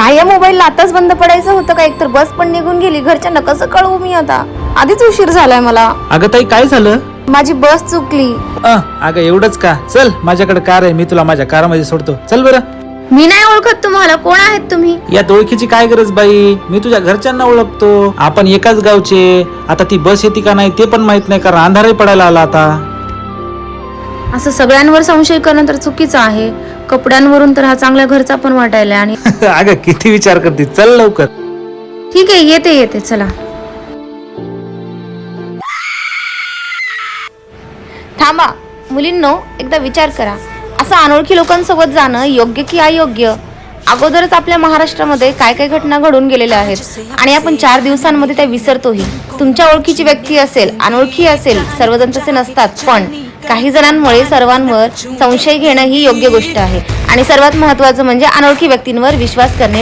काय या मोबाईलला आताच बंद पडायचं होतं का? एकतर बस पण निघून गेली, घरच्यांना कसं कळवू मी आता? आधीच उशीर झालाय मला. अगं ताई काय झालं? माझी बस चुकली. अगं एवढंच का? चल माझ्याकडे कार आहे, मी तुला माझ्या कारमध्ये सोडतो. चल बरं. मी नाही ओळखत तुम्हाला, कोण आहेत तुम्ही? यात ओळखीची काय गरज बाई, मी तुझ्या घरच्यांना ओळखतो. आपण एकाच गावचे. आता ती बस येते का नाही ते पण माहित नाही, कारण अंधारही पडायला आला आता. असं सगळ्यांवर संशय करणं तर चुकीचं आहे. कपड्यांवरून तर हा चांगल्या घरचा पण वाटायला. आणि अगं किती विचार करते, चल लवकर. ठीक आहे, येते चला. थांबा मुलींनो, एकदा विचार करा, असं अनोळखी लोकांसोबत जाणं योग्य की अयोग्य? अगोदरच आपल्या महाराष्ट्रामध्ये काय काय घटना घडून गेलेल्या आहेत आणि आपण 4 दिवसांमध्ये त्या विसरतोही. तुमच्या ओळखीची व्यक्ती असेल, अनोळखी असेल, सर्वजण तसे नसतात, पण काही जणांमुळे सर्वांवर संशय घेणं ही योग्य गोष्ट आहे. आणि सर्वात महत्त्वाचं म्हणजे अनोळखी व्यक्तींवर विश्वास करणे